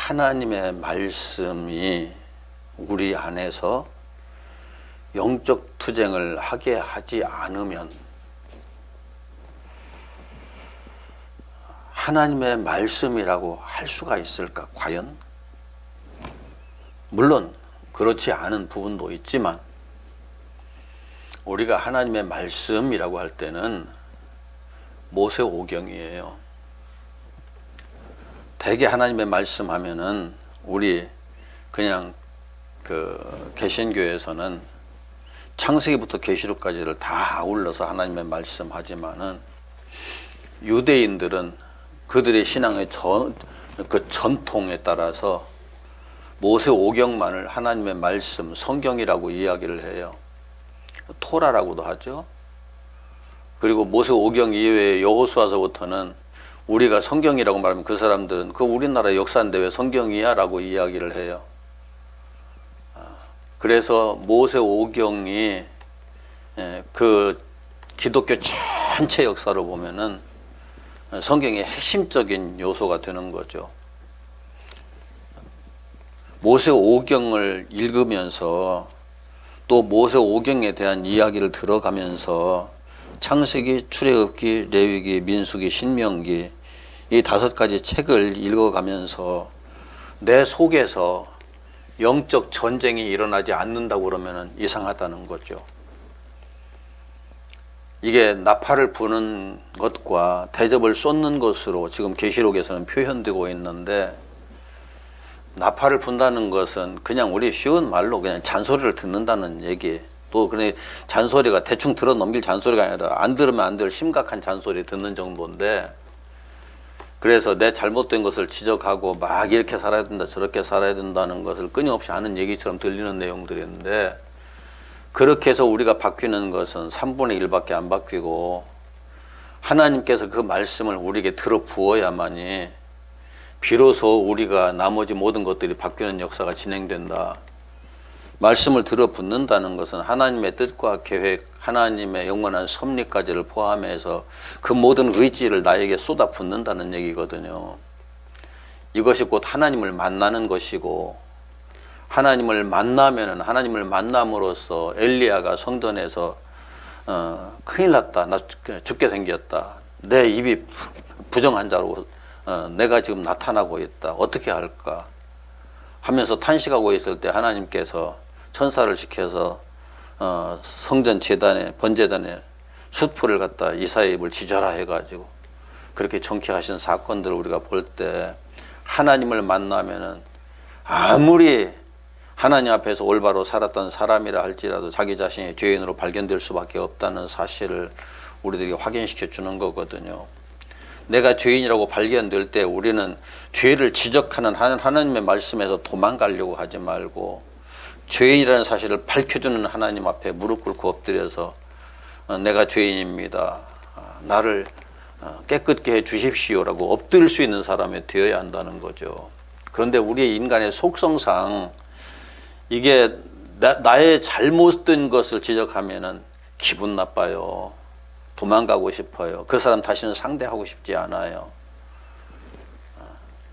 하나님의 말씀이 우리 안에서 영적 투쟁을 하게 하지 않으면 하나님의 말씀이라고 할 수가 있을까? 과연? 물론 그렇지 않은 부분도 있지만 우리가 하나님의 말씀이라고 할 때는 모세오경이에요. 대개 하나님의 말씀 하면은 우리 그냥 그 개신교에서는 창세기부터 계시록까지를 다 아울러서 하나님의 말씀 하지만은 유대인들은 그들의 신앙의 그 전통에 따라서 모세오경만을 하나님의 말씀, 성경이라고 이야기를 해요. 토라라고도 하죠. 그리고 모세오경 이외에 여호수아서부터는 우리가 성경이라고 말하면 그 사람들은 그 우리나라 역사인데 왜 성경이야? 라고 이야기를 해요. 그래서 모세오경이 그 기독교 전체 역사로 보면은 성경의 핵심적인 요소가 되는 거죠. 모세오경을 읽으면서 또 모세오경에 대한 이야기를 들어가면서 창세기, 출애굽기, 레위기, 민수기, 신명기 이 5가지 책을 읽어가면서 내 속에서 영적 전쟁이 일어나지 않는다고 그러면 이상하다는 거죠. 이게 나팔을 부는 것과 대접을 쏟는 것으로 지금 계시록에서는 표현되고 있는데, 나팔을 분다는 것은 그냥 우리 쉬운 말로 그냥 잔소리를 듣는다는 얘기, 또 그래 잔소리가 대충 들어 넘길 잔소리가 아니라 안 들으면 안 될 심각한 잔소리 듣는 정도인데, 그래서 내 잘못된 것을 지적하고 막 이렇게 살아야 된다 저렇게 살아야 된다는 것을 끊임없이 하는 얘기처럼 들리는 내용들인데, 그렇게 해서 우리가 바뀌는 것은 3분의 1밖에 안 바뀌고 하나님께서 그 말씀을 우리에게 들어 부어야만이 비로소 우리가 나머지 모든 것들이 바뀌는 역사가 진행된다. 말씀을 들어 붓는다는 것은 하나님의 뜻과 계획, 하나님의 영원한 섭리까지를 포함해서 그 모든 의지를 나에게 쏟아 붓는다는 얘기거든요. 이것이 곧 하나님을 만나는 것이고, 하나님을 만나면은 하나님을 만남으로써 엘리야가 성전에서 큰일 났다, 나 죽게 생겼다, 내 입이 부정한 자로 내가 지금 나타나고 있다, 어떻게 할까 하면서 탄식하고 있을 때 하나님께서 천사를 시켜서 성전 제단에 번제단에 숯불을 갖다 이사의 입을 지져라 해가지고 그렇게 정케하신 사건들을 우리가 볼 때, 하나님을 만나면은 아무리 하나님 앞에서 올바로 살았던 사람이라 할지라도 자기 자신이 죄인으로 발견될 수밖에 없다는 사실을 우리들에게 확인시켜 주는 거거든요. 내가 죄인이라고 발견될 때 우리는 죄를 지적하는 하나님의 말씀에서 도망가려고 하지 말고, 죄인이라는 사실을 밝혀주는 하나님 앞에 무릎 꿇고 엎드려서 내가 죄인입니다, 나를 깨끗게 해 주십시오라고 엎드릴 수 있는 사람이 되어야 한다는 거죠. 그런데 우리의 인간의 속성상 이게 나의 잘못된 것을 지적하면은 기분 나빠요. 도망가고 싶어요. 그 사람 다시는 상대하고 싶지 않아요.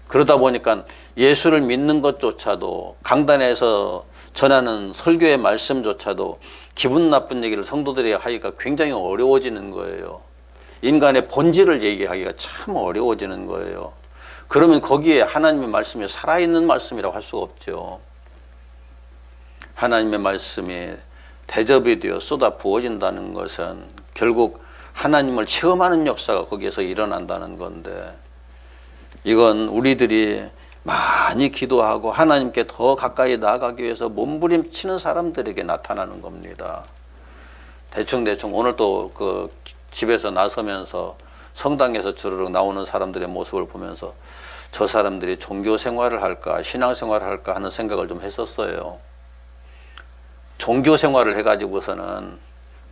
그러다 보니까 예수를 믿는 것조차도, 강단에서 전하는 설교의 말씀조차도 기분 나쁜 얘기를 성도들이 하기가 굉장히 어려워지는 거예요. 인간의 본질을 얘기하기가 참 어려워지는 거예요. 그러면 거기에 하나님의 말씀이 살아있는 말씀이라고 할 수가 없죠. 하나님의 말씀이 대접이 되어 쏟아 부어진다는 것은 결국 하나님을 체험하는 역사가 거기에서 일어난다는 건데, 이건 우리들이 많이 기도하고 하나님께 더 가까이 나아가기 위해서 몸부림치는 사람들에게 나타나는 겁니다. 대충 오늘 또 그 집에서 나서면서 성당에서 주르륵 나오는 사람들의 모습을 보면서 저 사람들이 종교 생활을 할까 신앙 생활을 할까 하는 생각을 좀 했었어요. 종교 생활을 해가지고서는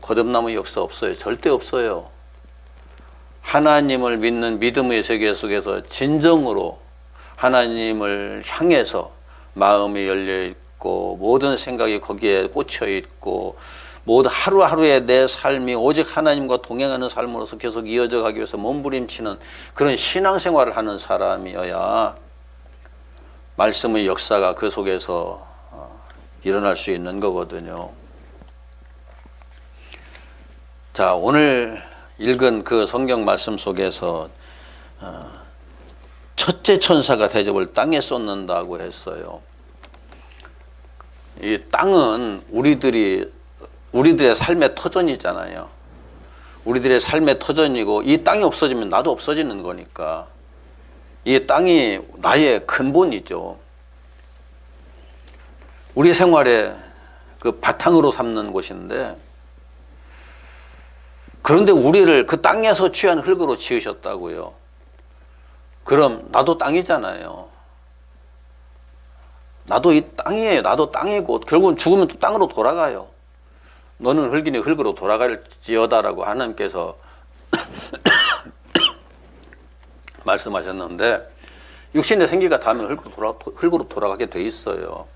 거듭남의 역사 없어요. 절대 없어요. 하나님을 믿는 믿음의 세계 속에서 진정으로 하나님을 향해서 마음이 열려 있고 모든 생각이 거기에 꽂혀 있고 모든 하루하루의 내 삶이 오직 하나님과 동행하는 삶으로서 계속 이어져 가기 위해서 몸부림치는 그런 신앙생활을 하는 사람이어야 말씀의 역사가 그 속에서 일어날 수 있는 거거든요. 자, 오늘 읽은 그 성경 말씀 속에서 첫째 천사가 대접을 땅에 쏟는다고 했어요. 이 땅은 우리들의 삶의 터전이잖아요. 우리들의 삶의 터전이고, 이 땅이 없어지면 나도 없어지는 거니까 이 땅이 나의 근본이죠. 우리 생활의 그 바탕으로 삼는 곳인데, 그런데 우리를 그 땅에서 취한 흙으로 지으셨다고요. 그럼 나도 땅이잖아요. 나도 이 땅이에요. 나도 땅이고 결국은 죽으면 또 땅으로 돌아가요. 너는 흙이니 흙으로 돌아갈지어다라고 하나님께서 말씀하셨는데, 육신의 생기가 닿으면 흙으로 돌아가게 돼 있어요.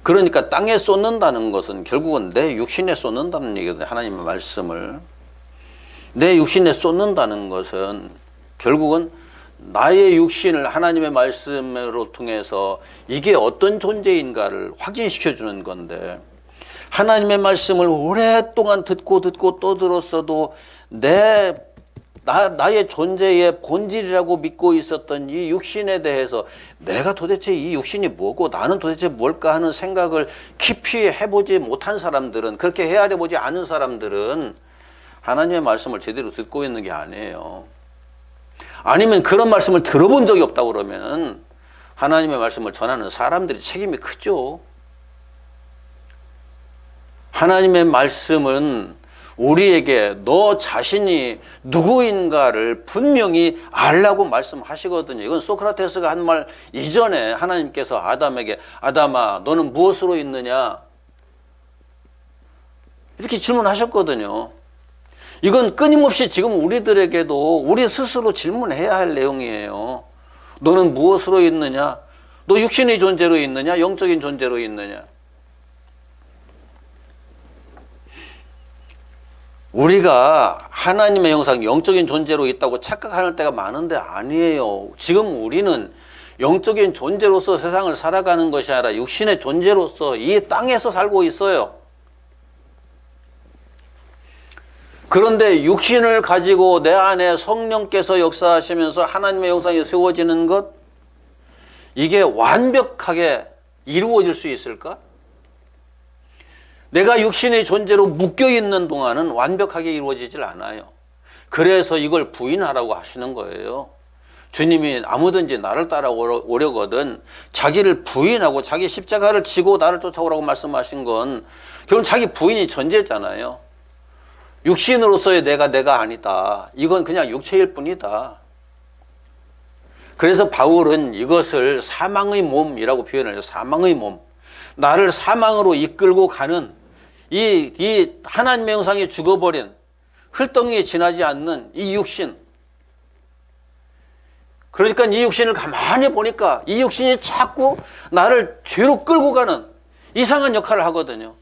그러니까 땅에 쏟는다는 것은 결국은 내 육신에 쏟는다는 얘기거든요. 하나님의 말씀을 내 육신에 쏟는다는 것은 결국은 나의 육신을 하나님의 말씀으로 통해서 이게 어떤 존재인가를 확인시켜 주는 건데, 하나님의 말씀을 오랫동안 듣고 또 들었어도 나의 존재의 본질이라고 믿고 있었던 이 육신에 대해서 내가 도대체 이 육신이 뭐고 나는 도대체 뭘까 하는 생각을 깊이 해보지 못한 사람들은, 그렇게 헤아려 보지 않은 사람들은 하나님의 말씀을 제대로 듣고 있는 게 아니에요. 아니면 그런 말씀을 들어본 적이 없다고 그러면 하나님의 말씀을 전하는 사람들이 책임이 크죠. 하나님의 말씀은 우리에게 너 자신이 누구인가를 분명히 알라고 말씀하시거든요. 이건 소크라테스가 한 말 이전에 하나님께서 아담에게 아담아 너는 무엇으로 있느냐 이렇게 질문하셨거든요. 이건 끊임없이 지금 우리들에게도 우리 스스로 질문해야 할 내용이에요. 너는 무엇으로 있느냐? 너 육신의 존재로 있느냐? 영적인 존재로 있느냐? 우리가 하나님의 형상, 영적인 존재로 있다고 착각하는 때가 많은데 아니에요. 지금 우리는 영적인 존재로서 세상을 살아가는 것이 아니라 육신의 존재로서 이 땅에서 살고 있어요. 그런데 육신을 가지고 내 안에 성령께서 역사하시면서 하나님의 형상이 세워지는 것, 이게 완벽하게 이루어질 수 있을까? 내가 육신의 존재로 묶여있는 동안은 완벽하게 이루어지질 않아요. 그래서 이걸 부인하라고 하시는 거예요. 주님이 아무든지 나를 따라오려거든 자기를 부인하고 자기 십자가를 지고 나를 쫓아오라고 말씀하신 건 결국 자기 부인이 전제잖아요. 육신으로서의 내가 아니다. 이건 그냥 육체일 뿐이다. 그래서 바울은 이것을 사망의 몸이라고 표현을 해요. 사망의 몸. 나를 사망으로 이끌고 가는 이 하나님의 형상이 죽어버린 흘덩이에 지나지 않는 이 육신. 그러니까 이 육신을 가만히 보니까 이 육신이 자꾸 나를 죄로 끌고 가는 이상한 역할을 하거든요.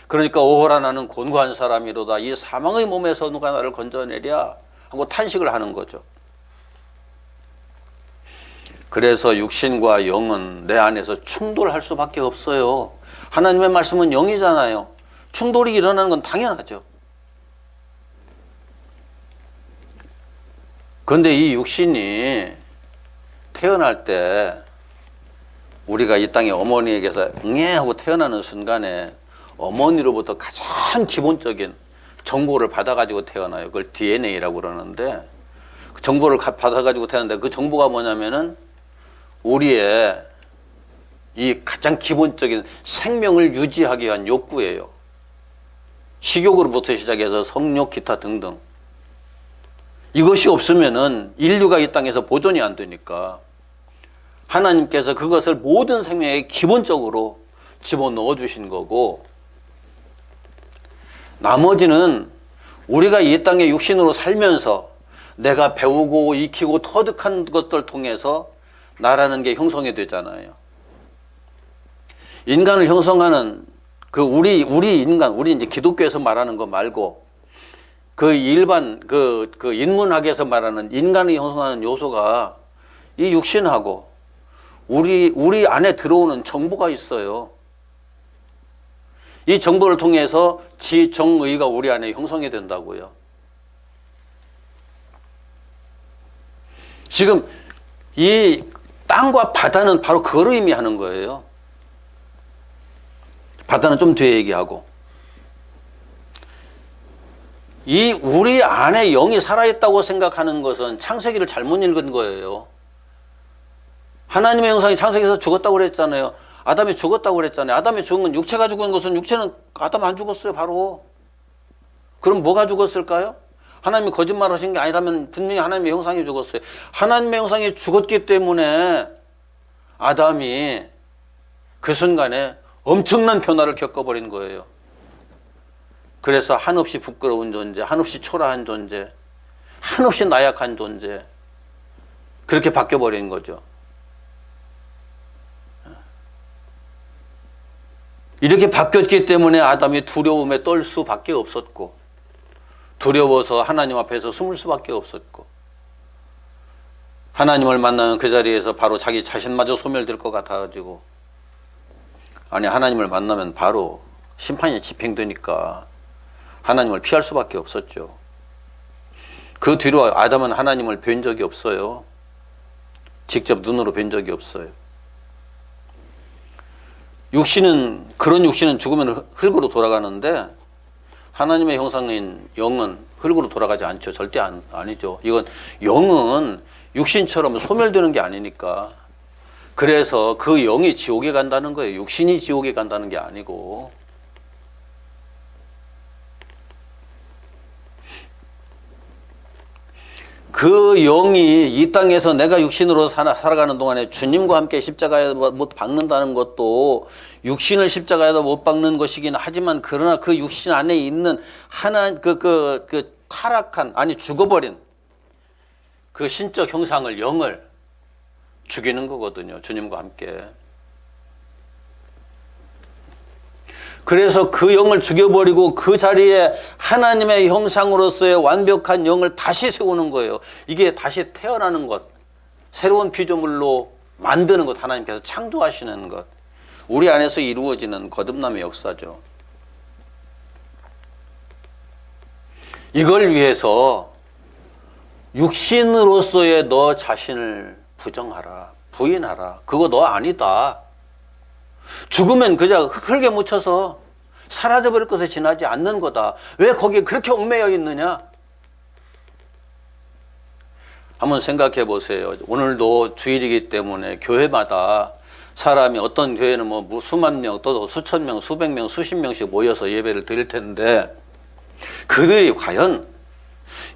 그러니까 오호라 나는 곤고한 사람이로다. 이 사망의 몸에서 누가 나를 건져내랴 하고 탄식을 하는 거죠. 그래서 육신과 영은 내 안에서 충돌할 수밖에 없어요. 하나님의 말씀은 영이잖아요. 충돌이 일어나는 건 당연하죠. 그런데 이 육신이 태어날 때 우리가 이 땅의 어머니에게서 응애 하고 태어나는 순간에 어머니로부터 가장 기본적인 정보를 받아가지고 태어나요. 그걸 DNA라고 그러는데 그 정보를 받아가지고 태어나는데 그 정보가 뭐냐면은 우리의 이 가장 기본적인 생명을 유지하기 위한 욕구예요. 식욕으로부터 시작해서 성욕, 기타 등등. 이것이 없으면은 인류가 이 땅에서 보존이 안 되니까 하나님께서 그것을 모든 생명에 기본적으로 집어넣어 주신 거고, 나머지는 우리가 이 땅에 육신으로 살면서 내가 배우고 익히고 터득한 것들 통해서 나라는 게 형성이 되잖아요. 인간을 형성하는 그 우리 인간, 우리 이제 기독교에서 말하는 거 말고 그 일반 그 인문학에서 말하는 인간을 형성하는 요소가 이 육신하고 우리 안에 들어오는 정보가 있어요. 이 정보를 통해서 지정의가 우리 안에 형성이 된다고요. 지금 이 땅과 바다는 바로 그걸 의미하는 거예요. 바다는 좀 뒤에 얘기하고. 이 우리 안에 영이 살아있다고 생각하는 것은 창세기를 잘못 읽은 거예요. 하나님의 형상이 창세기에서 죽었다고 그랬잖아요. 아담이 죽었다고 그랬잖아요. 아담이 죽은 건 육체가 죽은 것은 육체는 아담 안 죽었어요. 바로. 그럼 뭐가 죽었을까요? 하나님이 거짓말 하신 게 아니라면 분명히 하나님의 형상이 죽었어요. 하나님의 형상이 죽었기 때문에 아담이 그 순간에 엄청난 변화를 겪어버린 거예요. 그래서 한없이 부끄러운 존재, 한없이 초라한 존재, 한없이 나약한 존재, 그렇게 바뀌어버린 거죠. 이렇게 바뀌었기 때문에 아담이 두려움에 떨 수밖에 없었고, 두려워서 하나님 앞에서 숨을 수밖에 없었고, 하나님을 만나는 그 자리에서 바로 자기 자신마저 소멸될 것 같아가지고, 아니 하나님을 만나면 바로 심판이 집행되니까 하나님을 피할 수밖에 없었죠. 그 뒤로 아담은 하나님을 뵌 적이 없어요. 직접 눈으로 뵌 적이 없어요. 그런 육신은 죽으면 흙으로 돌아가는데 하나님의 형상인 영은 흙으로 돌아가지 않죠. 절대 아니죠. 이건 영은 육신처럼 소멸되는 게 아니니까. 그래서 그 영이 지옥에 간다는 거예요. 육신이 지옥에 간다는 게 아니고. 그 영이 이 땅에서 내가 육신으로 살아가는 동안에 주님과 함께 십자가에 못 박는다는 것도 육신을 십자가에도 못 박는 것이긴 하지만, 그러나 그 육신 안에 있는 타락한, 죽어버린 그 신적 형상을, 영을 죽이는 거거든요. 주님과 함께. 그래서 그 영을 죽여버리고 그 자리에 하나님의 형상으로서의 완벽한 영을 다시 세우는 거예요. 이게 다시 태어나는 것, 새로운 피조물로 만드는 것, 하나님께서 창조하시는 것, 우리 안에서 이루어지는 거듭남의 역사죠. 이걸 위해서 육신으로서의 너 자신을 부정하라, 부인하라. 그거 너 아니다. 죽으면 그저 흙에 묻혀서 사라져버릴 것에 지나지 않는 거다. 왜 거기에 그렇게 얽매여 있느냐? 한번 생각해 보세요. 오늘도 주일이기 때문에 교회마다 사람이, 어떤 교회는 뭐 수만 명, 또 수천 명, 수백 명, 수십 명씩 모여서 예배를 드릴 텐데, 그들이 과연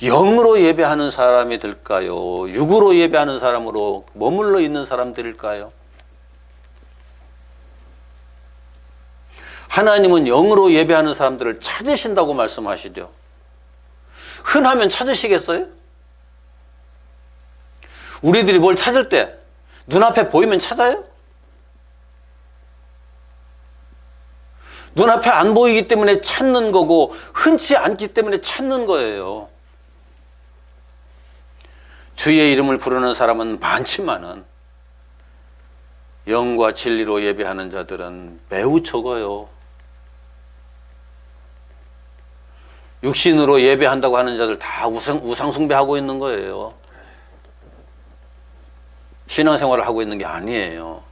영으로 예배하는 사람이 될까요? 육으로 예배하는 사람으로 머물러 있는 사람들일까요? 하나님은 영으로 예배하는 사람들을 찾으신다고 말씀하시죠. 흔하면 찾으시겠어요? 우리들이 뭘 찾을 때 눈앞에 보이면 찾아요? 눈앞에 안 보이기 때문에 찾는 거고, 흔치 않기 때문에 찾는 거예요. 주의 이름을 부르는 사람은 많지만은 영과 진리로 예배하는 자들은 매우 적어요. 육신으로 예배한다고 하는 자들 다 우상 숭배하고 있는 거예요. 신앙생활을 하고 있는 게 아니에요.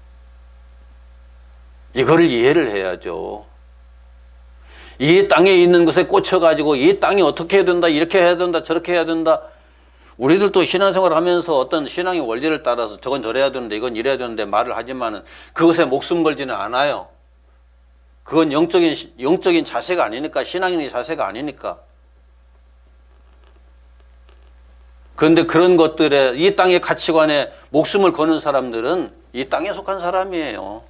이거를 이해를 해야죠. 이 땅에 있는 것에 꽂혀가지고 이 땅이 어떻게 해야 된다, 이렇게 해야 된다, 저렇게 해야 된다. 우리들도 신앙생활을 하면서 어떤 신앙의 원리를 따라서 저건 저래야 되는데 이건 이래야 되는데 말을 하지만은 그것에 목숨 걸지는 않아요. 그건 영적인 자세가 아니니까, 신앙인의 자세가 아니니까. 그런데 그런 것들에, 이 땅의 가치관에 목숨을 거는 사람들은 이 땅에 속한 사람이에요.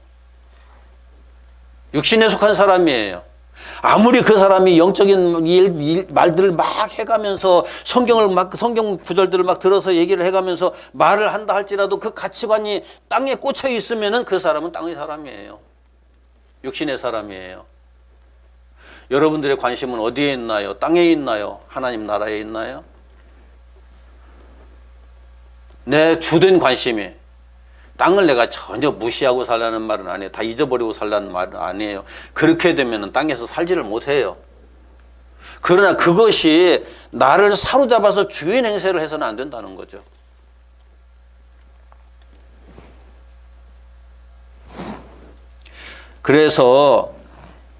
육신에 속한 사람이에요. 아무리 그 사람이 영적인 말들을 막 해가면서 성경 구절들을 막 들어서 얘기를 해가면서 말을 한다 할지라도 그 가치관이 땅에 꽂혀 있으면은 그 사람은 땅의 사람이에요. 육신의 사람이에요. 여러분들의 관심은 어디에 있나요? 땅에 있나요? 하나님 나라에 있나요? 내 주된 관심이 땅을 내가 전혀 무시하고 살라는 말은 아니에요. 다 잊어버리고 살라는 말은 아니에요. 그렇게 되면 땅에서 살지를 못해요. 그러나 그것이 나를 사로잡아서 주인 행세를 해서는 안 된다는 거죠. 그래서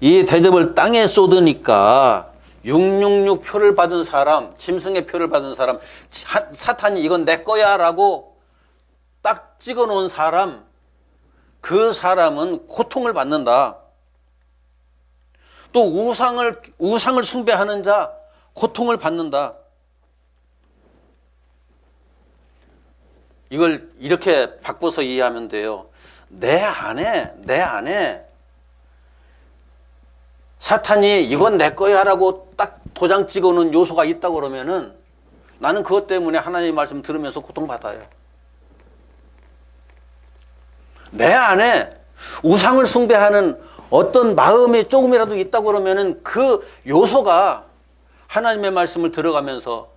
이 대접을 땅에 쏟으니까 666 표를 받은 사람, 짐승의 표를 받은 사람, 사탄이 이건 내 거야 라고 딱 찍어 놓은 사람, 그 사람은 고통을 받는다. 또 우상을 숭배하는 자, 고통을 받는다. 이걸 이렇게 바꿔서 이해하면 돼요. 내 안에 사탄이 이건 내 거야 라고 딱 도장 찍어 놓은 요소가 있다고 그러면은 나는 그것 때문에 하나님의 말씀 들으면서 고통받아요. 내 안에 우상을 숭배하는 어떤 마음이 조금이라도 있다고 그러면은 그 요소가 하나님의 말씀을 들어가면서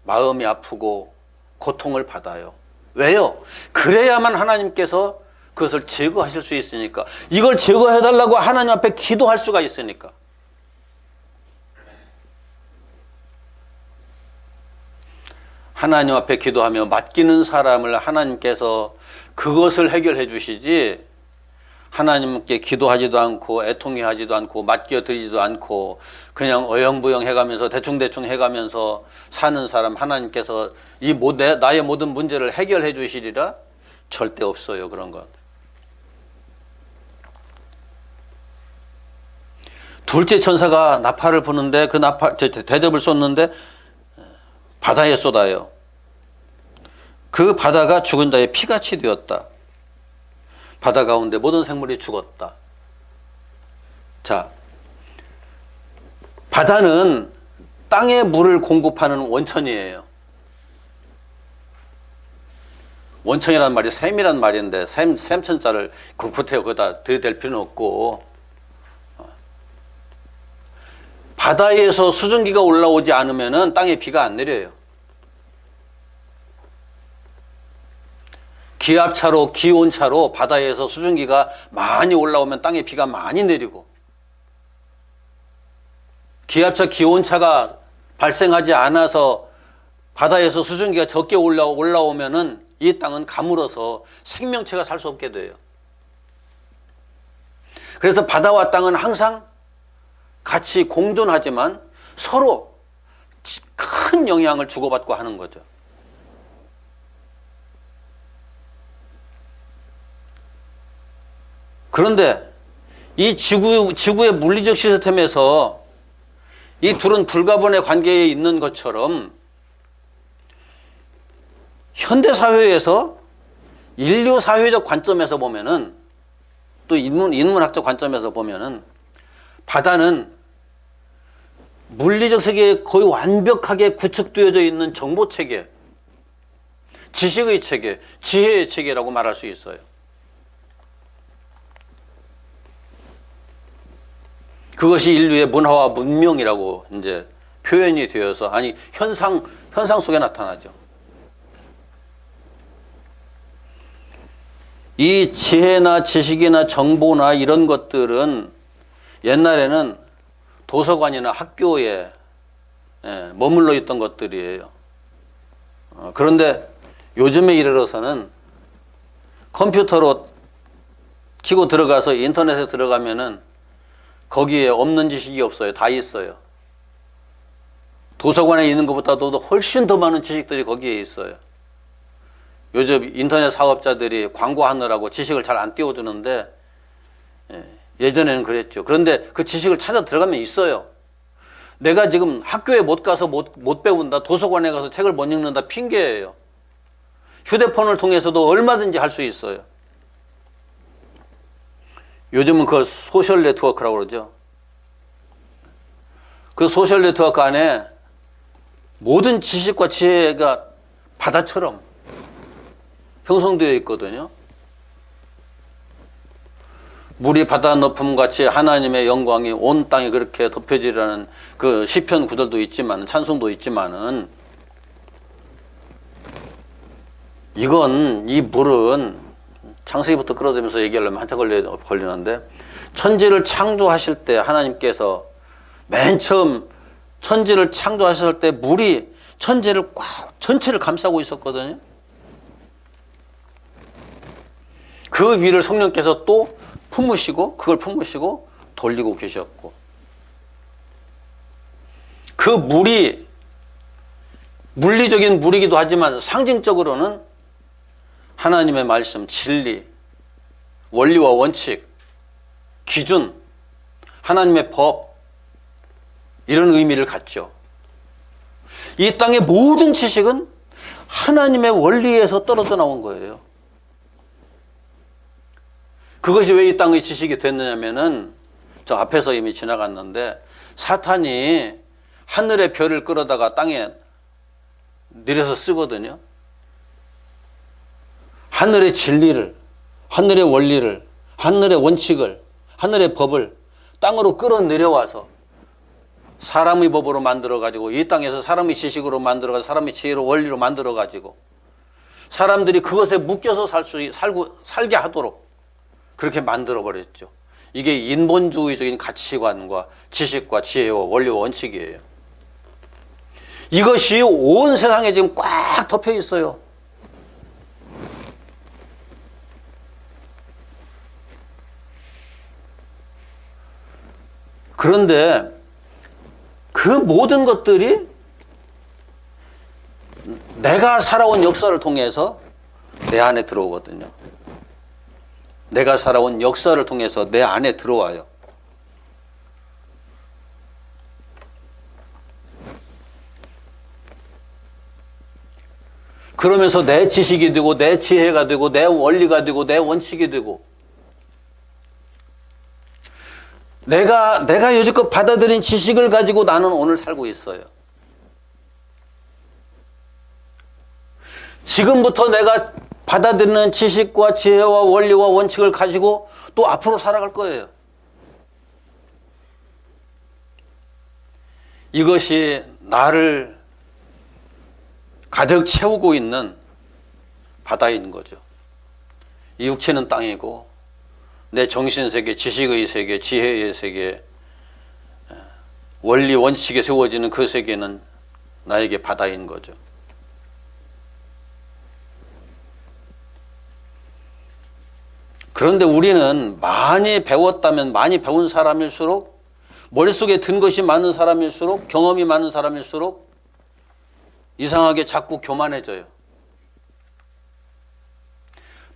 마음이 아프고 고통을 받아요. 왜요? 그래야만 하나님께서 그것을 제거하실 수 있으니까. 이걸 제거해달라고 하나님 앞에 기도할 수가 있으니까. 하나님 앞에 기도하며 맡기는 사람을 하나님께서 그것을 해결해 주시지, 하나님께 기도하지도 않고 애통해하지도 않고 맡겨드리지도 않고 그냥 어영부영 해가면서 대충대충 해가면서 사는 사람 하나님께서 나의 모든 문제를 해결해 주시리라? 절대 없어요. 그런 것. 둘째 천사가 나팔을 부는데 그 대접을 쏟는데 바다에 쏟아요. 그 바다가 죽은 자의 피같이 되었다. 바다 가운데 모든 생물이 죽었다. 자, 바다는 땅에 물을 공급하는 원천이에요. 원천이라는 말이 샘이란 말인데 샘천자를 굳구태여 거기다 들이댈 필요는 없고, 바다에서 수증기가 올라오지 않으면 땅에 비가 안 내려요. 기압차로 기온차로 바다에서 수증기가 많이 올라오면 땅에 비가 많이 내리고, 기압차 기온차가 발생하지 않아서 바다에서 수증기가 적게 올라오면은 이 땅은 가물어서 생명체가 살 수 없게 돼요. 그래서 바다와 땅은 항상 같이 공존하지만 서로 큰 영향을 주고받고 하는 거죠. 그런데 이 지구의 물리적 시스템에서 이 둘은 불가분의 관계에 있는 것처럼 현대사회에서 인류 사회적 관점에서 보면은, 또 인문학적 관점에서 보면은 바다는 물리적 세계에 거의 완벽하게 구축되어져 있는 정보 체계, 지식의 체계, 지혜의 체계라고 말할 수 있어요. 그것이 인류의 문화와 문명이라고 이제 표현이 되어서, 아니 현상 속에 나타나죠. 이 지혜나 지식이나 정보나 이런 것들은 옛날에는 도서관이나 학교에 머물러 있던 것들이에요. 그런데 요즘에 이르러서는 컴퓨터로 키고 들어가서 인터넷에 들어가면은 거기에 없는 지식이 없어요. 다 있어요. 도서관에 있는 것보다도 훨씬 더 많은 지식들이 거기에 있어요. 요즘 인터넷 사업자들이 광고하느라고 지식을 잘 안 띄워주는데, 예전에는 그랬죠. 그런데 그 지식을 찾아 들어가면 있어요. 내가 지금 학교에 못 가서 못 배운다, 도서관에 가서 책을 못 읽는다, 핑계예요. 휴대폰을 통해서도 얼마든지 할 수 있어요. 요즘은 그 소셜 네트워크라고 그러죠. 그 소셜 네트워크 안에 모든 지식과 지혜가 바다처럼 형성되어 있거든요. 물이 바다 높음 같이 하나님의 영광이 온 땅에 그렇게 덮여지라는 그 시편 구절도 있지만, 찬송도 있지만은, 이건 이 물은 창세기부터 끌어들면서 얘기하려면 한참 걸리는데 천지를 창조하실 때 하나님께서 맨 처음 천지를 창조하셨을 때 물이 천지를 꽉 전체를 감싸고 있었거든요. 그 위를 성령께서 또 품으시고 그걸 품으시고 돌리고 계셨고 그 물이 물리적인 물이기도 하지만 상징적으로는 하나님의 말씀, 진리, 원리와 원칙, 기준, 하나님의 법 이런 의미를 갖죠. 이 땅의 모든 지식은 하나님의 원리에서 떨어져 나온 거예요. 그것이 왜 이 땅의 지식이 됐느냐면은 저 앞에서 이미 지나갔는데 사탄이 하늘의 별을 끌어다가 땅에 내려서 쓰거든요. 하늘의 진리를, 하늘의 원리를, 하늘의 원칙을, 하늘의 법을 땅으로 끌어내려와서 사람의 법으로 만들어가지고 이 땅에서 사람의 지식으로 만들어가지고 사람의 지혜로 원리로 만들어가지고 사람들이 그것에 묶여서 살게 하도록 그렇게 만들어버렸죠. 이게 인본주의적인 가치관과 지식과 지혜와 원리와 원칙이에요. 이것이 온 세상에 지금 꽉 덮여 있어요. 그런데 그 모든 것들이 내가 살아온 역사를 통해서 내 안에 들어오거든요. 내가 살아온 역사를 통해서 내 안에 들어와요. 그러면서 내 지식이 되고 내 지혜가 되고 내 원리가 되고 내 원칙이 되고 내가 여지껏 받아들인 지식을 가지고 나는 오늘 살고 있어요. 지금부터 내가 받아들이는 지식과 지혜와 원리와 원칙을 가지고 또 앞으로 살아갈 거예요. 이것이 나를 가득 채우고 있는 바다인 거죠. 이 육체는 땅이고 내 정신세계, 지식의 세계, 지혜의 세계, 원리 원칙에 세워지는 그 세계는 나에게 바다인 거죠. 그런데 우리는 많이 배웠다면 많이 배운 사람일수록 머릿속에 든 것이 많은 사람일수록 경험이 많은 사람일수록 이상하게 자꾸 교만해져요.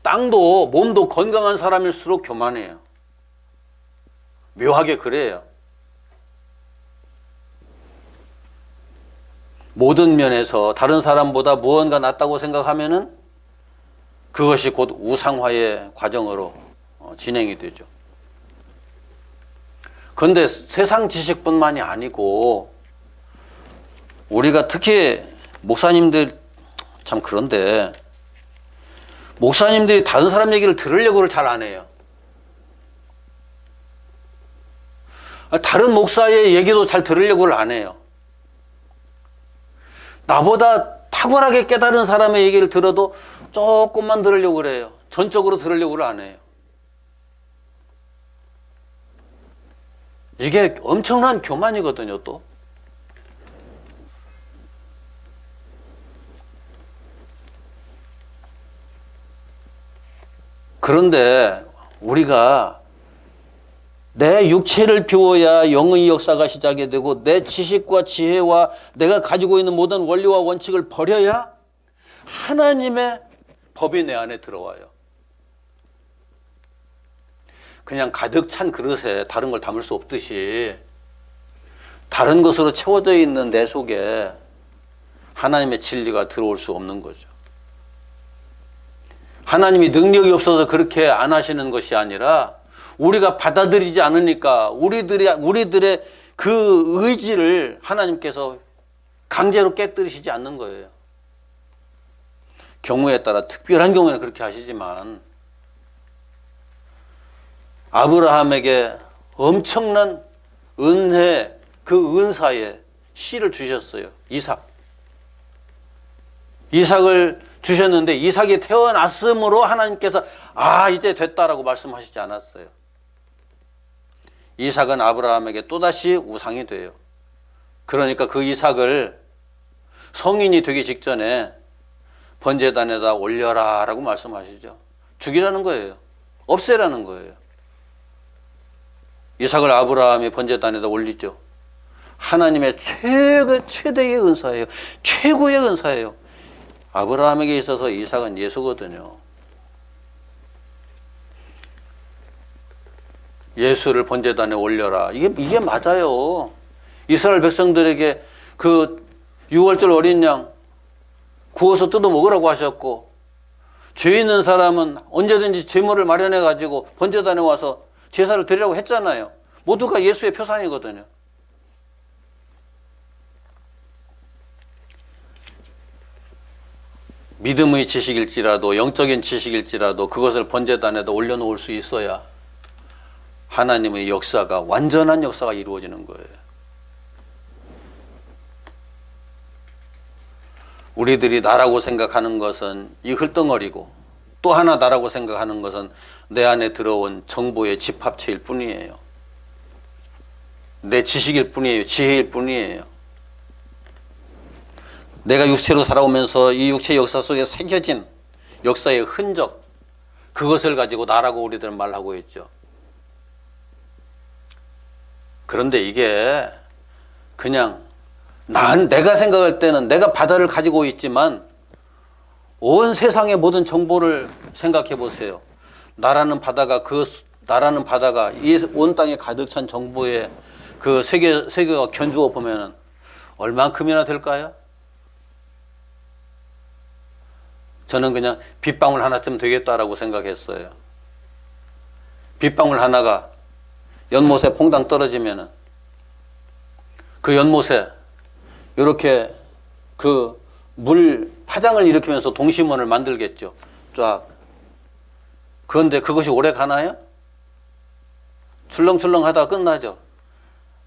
땅도 몸도 건강한 사람일수록 교만해요. 묘하게 그래요. 모든 면에서 다른 사람보다 무언가 낫다고 생각하면은 그것이 곧 우상화의 과정으로 진행이 되죠. 그런데 세상 지식뿐만이 아니고 우리가 특히 목사님들 참 그런데 목사님들이 다른 사람 얘기를 들으려고를 잘 안 해요. 다른 목사의 얘기도 잘 들으려고를 안 해요. 나보다 탁월하게 깨달은 사람의 얘기를 들어도 조금만 들으려고 그래요. 전적으로 들으려고를 안 해요. 이게 엄청난 교만이거든요, 또. 그런데 우리가 내 육체를 비워야 영의 역사가 시작이 되고 내 지식과 지혜와 내가 가지고 있는 모든 원리와 원칙을 버려야 하나님의 법이 내 안에 들어와요. 그냥 가득 찬 그릇에 다른 걸 담을 수 없듯이 다른 것으로 채워져 있는 내 속에 하나님의 진리가 들어올 수 없는 거죠. 하나님이 능력이 없어서 그렇게 안 하시는 것이 아니라 우리가 받아들이지 않으니까 우리들의 그 의지를 하나님께서 강제로 깨뜨리시지 않는 거예요. 경우에 따라 특별한 경우에는 그렇게 하시지만 아브라함에게 엄청난 은혜, 그 은사에 씨를 주셨어요. 이삭을 주셨는데 이삭이 태어났으므로 하나님께서 이제 됐다라고 말씀하시지 않았어요. 이삭은 아브라함에게 또다시 우상이 돼요. 그러니까 그 이삭을 성인이 되기 직전에 번제단에다 올려라 라고 말씀하시죠. 죽이라는 거예요. 없애라는 거예요. 이삭을 아브라함이 번제단에다 올리죠. 하나님의 최대의 은사예요. 최고의 은사예요. 아브라함에게 있어서 이삭은 예수거든요. 예수를 번제단에 올려라. 이게 맞아요. 이스라엘 백성들에게 그 6월절 어린 양 구워서 뜯어 먹으라고 하셨고, 죄 있는 사람은 언제든지 제물을 마련해 가지고 번제단에 와서 제사를 드리라고 했잖아요. 모두가 예수의 표상이거든요. 믿음의 지식일지라도 영적인 지식일지라도 그것을 번제단에다 올려놓을 수 있어야 하나님의 역사가, 완전한 역사가 이루어지는 거예요. 우리들이 나라고 생각하는 것은 이 흘덩어리고, 또 하나 나라고 생각하는 것은 내 안에 들어온 정보의 집합체일 뿐이에요. 내 지식일 뿐이에요. 지혜일 뿐이에요. 내가 육체로 살아오면서 이 육체 역사 속에 새겨진 역사의 흔적, 그것을 가지고 나라고 우리들은 말하고 있죠. 그런데 이게 그냥 내가 생각할 때는 내가 바다를 가지고 있지만 온 세상의 모든 정보를 생각해 보세요. 나라는 바다가 이 온 땅에 가득 찬 정보에 그 세계가 견주어 보면은 얼만큼이나 될까요? 저는 그냥 빗방울 하나쯤 되겠다라고 생각했어요. 빗방울 하나가 연못에 퐁당 떨어지면은 그 연못에 이렇게 그 물 파장을 일으키면서 동심원을 만들겠죠. 쫙. 그런데 그것이 오래 가나요? 출렁출렁 하다가 끝나죠.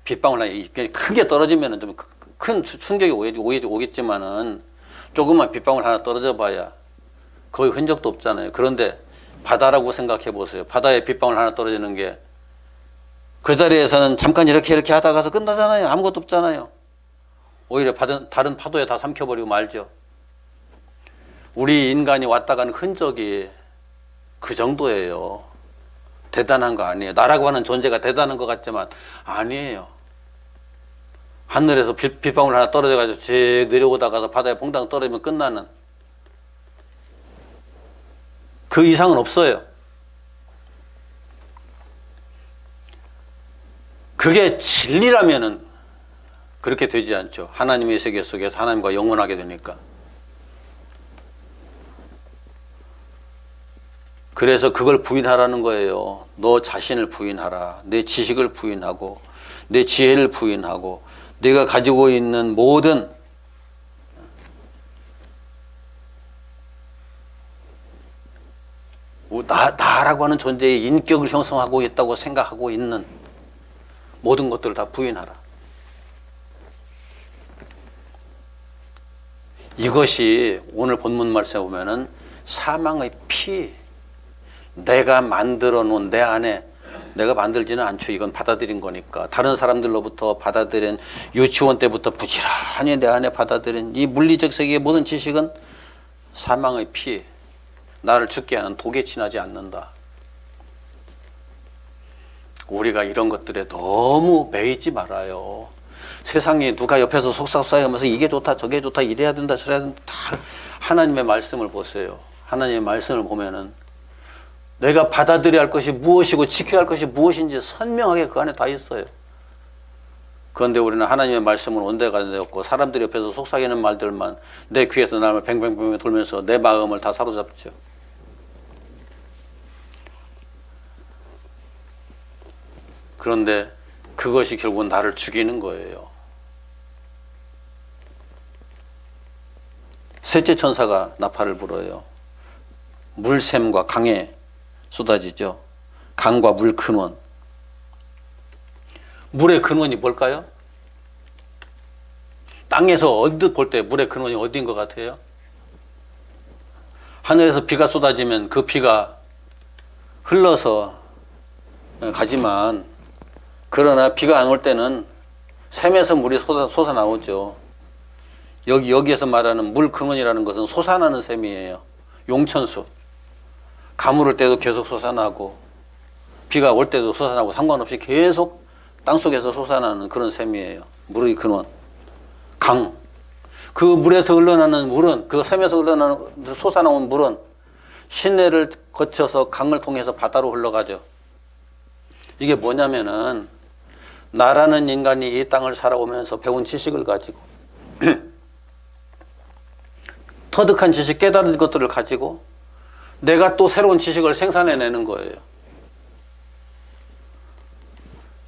빗방울 하나 크게 떨어지면은 좀 큰 충격이 오겠지만은 조금만 빗방울 하나 떨어져 봐야 거의 흔적도 없잖아요. 그런데 바다라고 생각해 보세요. 바다에 빗방울 하나 떨어지는 게 그 자리에서는 잠깐 이렇게 하다가서 끝나잖아요. 아무것도 없잖아요. 오히려 다른 파도에 다 삼켜버리고 말죠. 우리 인간이 왔다 가는 흔적이 그 정도예요. 대단한 거 아니에요. 나라고 하는 존재가 대단한 것 같지만 아니에요. 하늘에서 빗방울 하나 떨어져가지고 쭉 내려오다가서 바다에 퐁당 떨어지면 끝나는, 그 이상은 없어요. 그게 진리라면은 그렇게 되지 않죠. 하나님의 세계 속에서 하나님과 영원하게 되니까. 그래서 그걸 부인하라는 거예요. 너 자신을 부인하라. 내 지식을 부인하고 내 지혜를 부인하고 내가 가지고 있는 모든 나라고 하는 존재의 인격을 형성하고 있다고 생각하고 있는 모든 것들을 다 부인하라. 이것이 오늘 본문 말씀에 보면은 사망의 피, 내가 만들어 놓은 내 안에, 내가 만들지는 않죠. 이건 받아들인 거니까. 다른 사람들로부터 받아들인, 유치원 때부터 부지런히 내 안에 받아들인 이 물리적 세계의 모든 지식은 사망의 피, 나를 죽게 하는 독에 지나지 않는다. 우리가 이런 것들에 너무 매이지 말아요. 세상에 누가 옆에서 속삭하면서 이게 좋다 저게 좋다 이래야 된다 저래야 된다, 다 하나님의 말씀을 보세요. 하나님의 말씀을 보면은 내가 받아들여야 할 것이 무엇이고 지켜야 할 것이 무엇인지 선명하게 그 안에 다 있어요. 그런데 우리는 하나님의 말씀을 온데가 되었고 사람들이 옆에서 속삭이는 말들만 내 귀에서 나를 뱅뱅뱅 돌면서 내 마음을 다 사로잡죠. 그런데 그것이 결국은 나를 죽이는 거예요. 셋째 천사가 나팔을 불어요. 물샘과 강에 쏟아지죠. 강과 물 근원. 물의 근원이 뭘까요? 땅에서 언뜻 볼 때 물의 근원이 어디인 것 같아요? 하늘에서 비가 쏟아지면 그 비가 흘러서 가지만, 그러나 비가 안 올 때는 샘에서 물이 솟아나오죠. 여기에서 말하는 물 근원이라는 것은 솟아나는 샘이에요. 용천수. 가물을 때도 계속 솟아나고 비가 올 때도 솟아나고 상관없이 계속 땅속에서 솟아나는 그런 샘이에요. 물의 근원. 강. 그 물에서 흘러나는 물은, 그 샘에서 솟아나온 물은 시내를 거쳐서 강을 통해서 바다로 흘러가죠. 이게 뭐냐면은, 나라는 인간이 이 땅을 살아오면서 배운 지식을 가지고 터득한 지식, 깨달은 것들을 가지고 내가 또 새로운 지식을 생산해내는 거예요.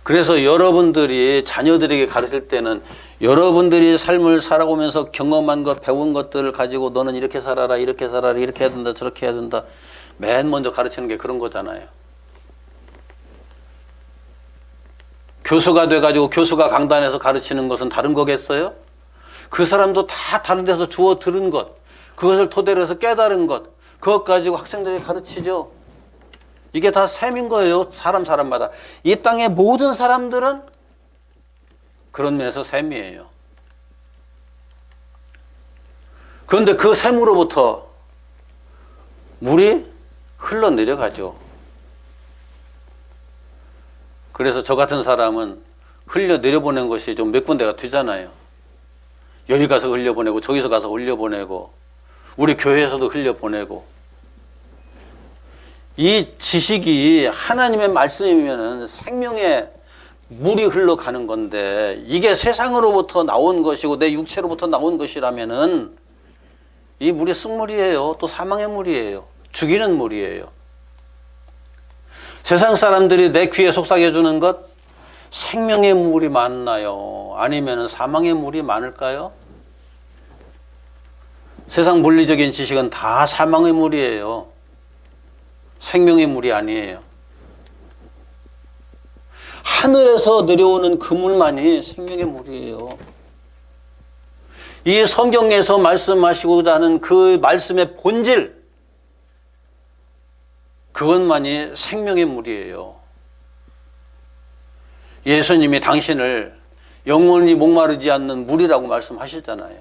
그래서 여러분들이 자녀들에게 가르칠 때는 여러분들이 삶을 살아오면서 경험한 것, 배운 것들을 가지고 너는 이렇게 살아라, 이렇게 살아라, 이렇게 해야 된다, 저렇게 해야 된다. 맨 먼저 가르치는 게 그런 거잖아요. 교수가 돼가지고 교수가 강단에서 가르치는 것은 다른 거겠어요? 그 사람도 다 다른 데서 주워 들은 것, 그것을 토대로 해서 깨달은 것, 그것 가지고 학생들에게 가르치죠. 이게 다 셈인 거예요. 사람마다. 이 땅의 모든 사람들은 그런 면에서 셈이에요. 그런데 그 셈으로부터 물이 흘러내려가죠. 그래서 저 같은 사람은 흘려내려보낸 것이 좀 몇 군데가 되잖아요. 여기 가서 흘려보내고 저기서 가서 흘려보내고 우리 교회에서도 흘려보내고. 이 지식이 하나님의 말씀이면은 생명의 물이 흘러가는 건데, 이게 세상으로부터 나온 것이고 내 육체로부터 나온 것이라면은 이 물이 쑥물이에요. 또 사망의 물이에요. 죽이는 물이에요. 세상 사람들이 내 귀에 속삭여 주는 것, 생명의 물이 많나요? 아니면 사망의 물이 많을까요? 세상 물리적인 지식은 다 사망의 물이에요. 생명의 물이 아니에요. 하늘에서 내려오는 그 물만이 생명의 물이에요. 이 성경에서 말씀하시고자 하는 그 말씀의 본질, 그것만이 생명의 물이에요. 예수님이 당신을 영원히 목마르지 않는 물이라고 말씀하시잖아요.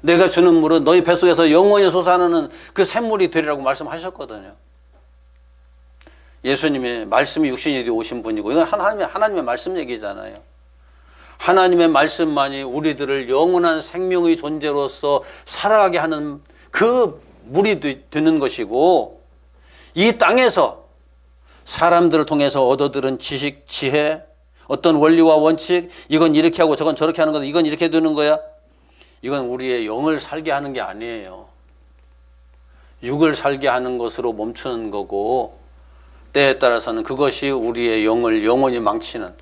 내가 주는 물은 너희 뱃속에서 영원히 솟아나는 그 샘물이 되리라고 말씀하셨거든요. 예수님의 말씀이 육신이 되어 오신 분이고, 이건 하나님의 말씀 얘기잖아요. 하나님의 말씀만이 우리들을 영원한 생명의 존재로서 살아가게 하는 그 물이 되는 것이고, 이 땅에서 사람들을 통해서 얻어들은 지식, 지혜, 어떤 원리와 원칙, 이건 이렇게 하고 저건 저렇게 하는 거다, 이건 이렇게 되는 거야, 이건 우리의 영을 살게 하는 게 아니에요. 육을 살게 하는 것으로 멈추는 거고, 때에 따라서는 그것이 우리의 영을 영원히 망치는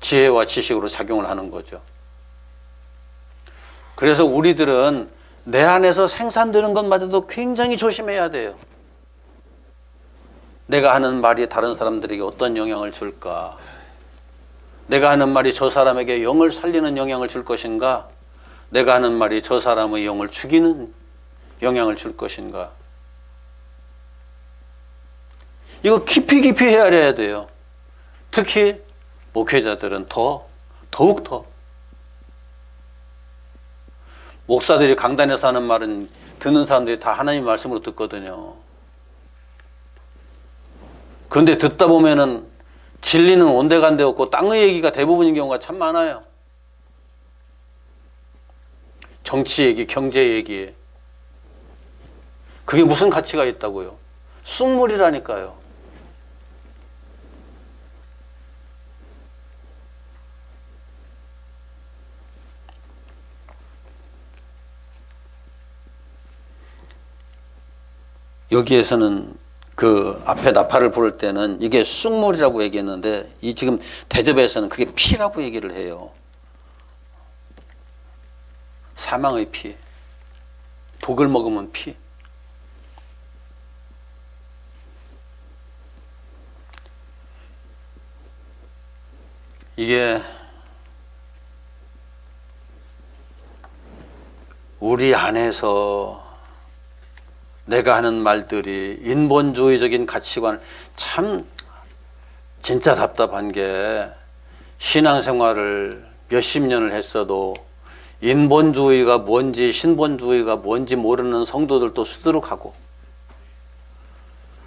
지혜와 지식으로 작용을 하는 거죠. 그래서 우리들은 내 안에서 생산되는 것마저도 굉장히 조심해야 돼요. 내가 하는 말이 다른 사람들에게 어떤 영향을 줄까? 내가 하는 말이 저 사람에게 영을 살리는 영향을 줄 것인가? 내가 하는 말이 저 사람의 영을 죽이는 영향을 줄 것인가? 이거 깊이 헤아려야 돼요. 특히 목회자들은 더욱 더. 목사들이 강단에서 하는 말은 듣는 사람들이 다 하나님 말씀으로 듣거든요. 그런데 듣다 보면은 진리는 온데간데 없고 땅의 얘기가 대부분인 경우가 참 많아요. 정치 얘기, 경제 얘기. 그게 무슨 가치가 있다고요? 쑥물이라니까요. 여기에서는 그 앞에 나팔을 부를 때는 이게 쑥물이라고 얘기했는데, 이 지금 대접에서는 그게 피라고 얘기를 해요. 사망의 피. 독을 먹으면 피. 이게 우리 안에서 내가 하는 말들이 인본주의적인 가치관, 참 진짜 답답한 게 신앙생활을 몇십 년을 했어도 인본주의가 뭔지 신본주의가 뭔지 모르는 성도들도 수두룩하고,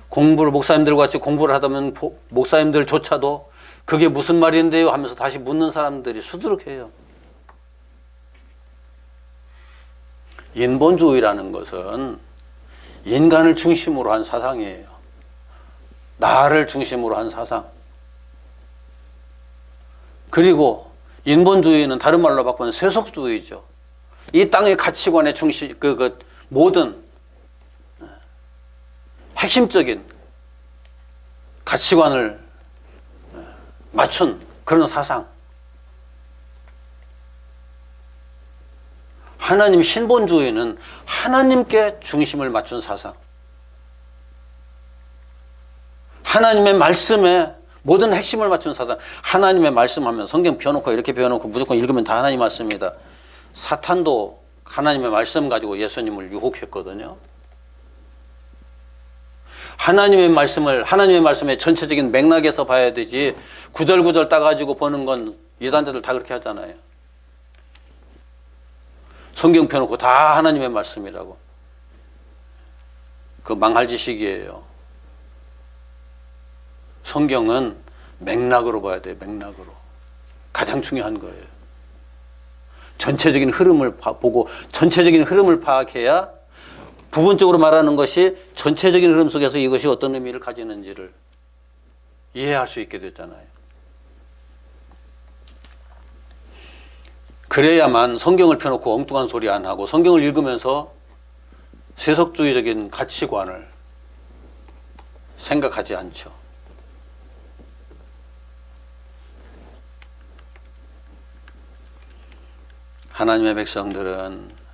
공부를 목사님들과 같이 공부를 하다 보면 목사님들조차도 그게 무슨 말인데요 하면서 다시 묻는 사람들이 수두룩해요. 인본주의라는 것은 인간을 중심으로 한 사상이에요. 나를 중심으로 한 사상. 그리고 인본주의는 다른 말로 바꾸면 세속주의죠. 이 땅의 가치관의 중심, 모든 핵심적인 가치관을 맞춘 그런 사상. 하나님 신본주의는 하나님께 중심을 맞춘 사상. 하나님의 말씀에 모든 핵심을 맞춘 사상. 하나님의 말씀하면 성경 펴놓고 이렇게 펴놓고 무조건 읽으면 다 하나님 말씀이다. 사탄도 하나님의 말씀 가지고 예수님을 유혹했거든요. 하나님의 말씀의 전체적인 맥락에서 봐야 되지, 구절구절 따가지고 보는 건 이단자들 다 그렇게 하잖아요. 성경 펴놓고 다 하나님의 말씀이라고. 그 망할 지식이에요. 성경은 맥락으로 봐야 돼요. 맥락으로. 가장 중요한 거예요. 전체적인 흐름을 보고 전체적인 흐름을 파악해야 부분적으로 말하는 것이 전체적인 흐름 속에서 이것이 어떤 의미를 가지는지를 이해할 수 있게 됐잖아요. 그래야만 성경을 펴놓고 엉뚱한 소리 안 하고 성경을 읽으면서 세속주의적인 가치관을 생각하지 않죠. 하나님의 백성들은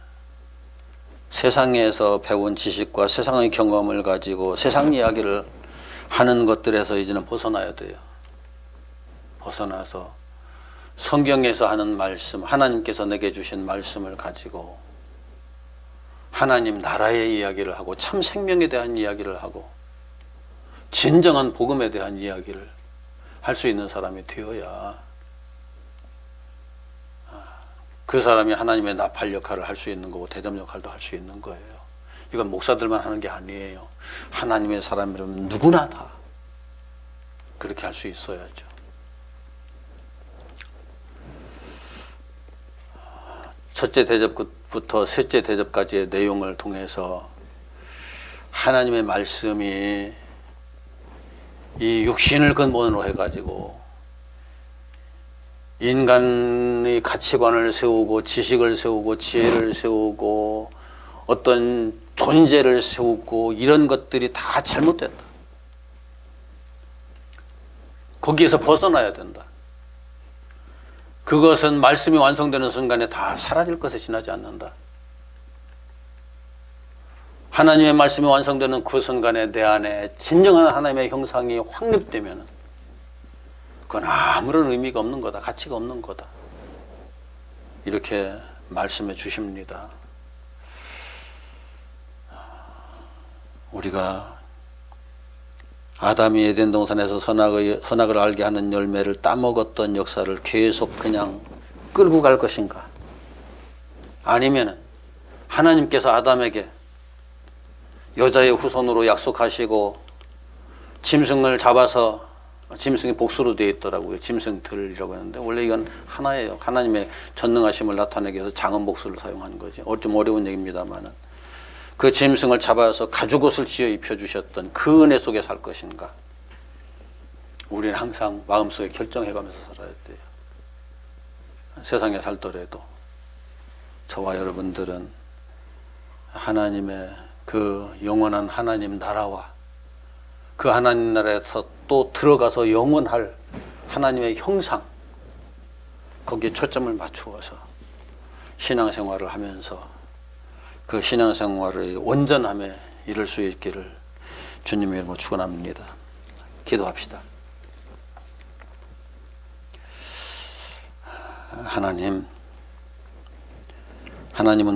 세상에서 배운 지식과 세상의 경험을 가지고 세상 이야기를 하는 것들에서 이제는 벗어나야 돼요. 벗어나서 성경에서 하는 말씀, 하나님께서 내게 주신 말씀을 가지고 하나님 나라의 이야기를 하고 참 생명에 대한 이야기를 하고 진정한 복음에 대한 이야기를 할 수 있는 사람이 되어야 그 사람이 하나님의 나팔 역할을 할 수 있는 거고 대접 역할도 할 수 있는 거예요. 이건 목사들만 하는 게 아니에요. 하나님의 사람이라면 누구나 다 그렇게 할 수 있어야죠. 첫째 대접부터 셋째 대접까지의 내용을 통해서 하나님의 말씀이 이 육신을 근본으로 해가지고 인간의 가치관을 세우고 지식을 세우고 지혜를 세우고 어떤 존재를 세우고 이런 것들이 다 잘못됐다. 거기에서 벗어나야 된다. 그것은 말씀이 완성되는 순간에 다 사라질 것에 지나지 않는다. 하나님의 말씀이 완성되는 그 순간에 내 안에 진정한 하나님의 형상이 확립되면 그건 아무런 의미가 없는 거다. 가치가 없는 거다. 이렇게 말씀해 주십니다. 우리가 아담이 에덴 동산에서 선악을 알게 하는 열매를 따먹었던 역사를 계속 그냥 끌고 갈 것인가? 아니면 하나님께서 아담에게 여자의 후손으로 약속하시고 짐승을 잡아서, 짐승이 복수로 되어 있더라고요. 짐승들이라고 하는데 원래 이건 하나예요. 하나님의 전능하심을 나타내기 위해서 장은 복수를 사용한 거죠. 좀 어려운 얘기입니다만은 그 짐승을 잡아서 가죽옷을 지어 입혀주셨던 그 은혜 속에 살 것인가? 우리는 항상 마음속에 결정해가면서 살아야 돼요. 세상에 살더라도 저와 여러분들은 하나님의 그 영원한 하나님 나라와 그 하나님 나라에서 또 들어가서 영원할 하나님의 형상, 거기에 초점을 맞추어서 신앙생활을 하면서 그 신앙생활의 온전함에 이를 수 있기를 주님의 이름으로 축원합니다. 기도합시다. 하나님은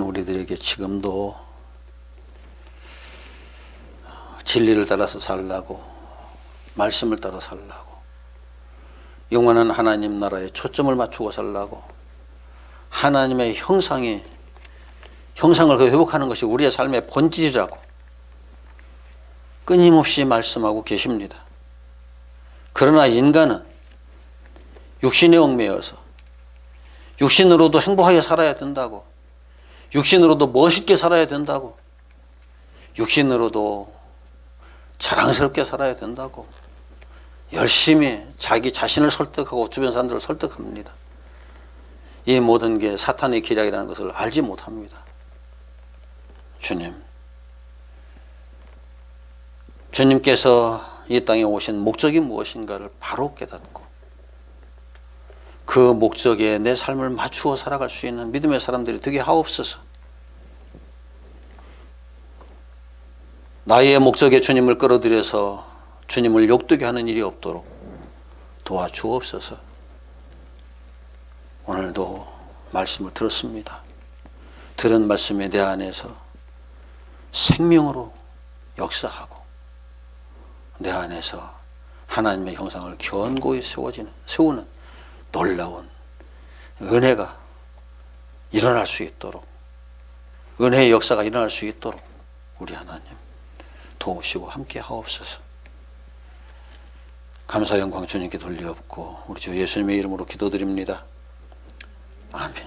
우리들에게 지금도 진리를 따라서 살라고, 말씀을 따라 살라고, 영원한 하나님 나라에 초점을 맞추고 살라고, 하나님의 형상을 회복하는 것이 우리의 삶의 본질이라고 끊임없이 말씀하고 계십니다. 그러나 인간은 육신에 얽매여서 육신으로도 행복하게 살아야 된다고, 육신으로도 멋있게 살아야 된다고, 육신으로도 자랑스럽게 살아야 된다고 열심히 자기 자신을 설득하고 주변 사람들을 설득합니다. 이 모든 게 사탄의 기략이라는 것을 알지 못합니다. 주님께서 이 땅에 오신 목적이 무엇인가를 바로 깨닫고 그 목적에 내 삶을 맞추어 살아갈 수 있는 믿음의 사람들이 되게 하옵소서. 나의 목적에 주님을 끌어들여서 주님을 욕되게 하는 일이 없도록 도와주옵소서. 오늘도 말씀을 들었습니다. 들은 말씀이 내 안에서 생명으로 역사하고 내 안에서 하나님의 형상을 견고히 세우는 놀라운 은혜가 일어날 수 있도록, 은혜의 역사가 일어날 수 있도록 우리 하나님 도우시고 함께 하옵소서. 감사 영광 주님께 돌리옵고 우리 주 예수님의 이름으로 기도드립니다. 아멘.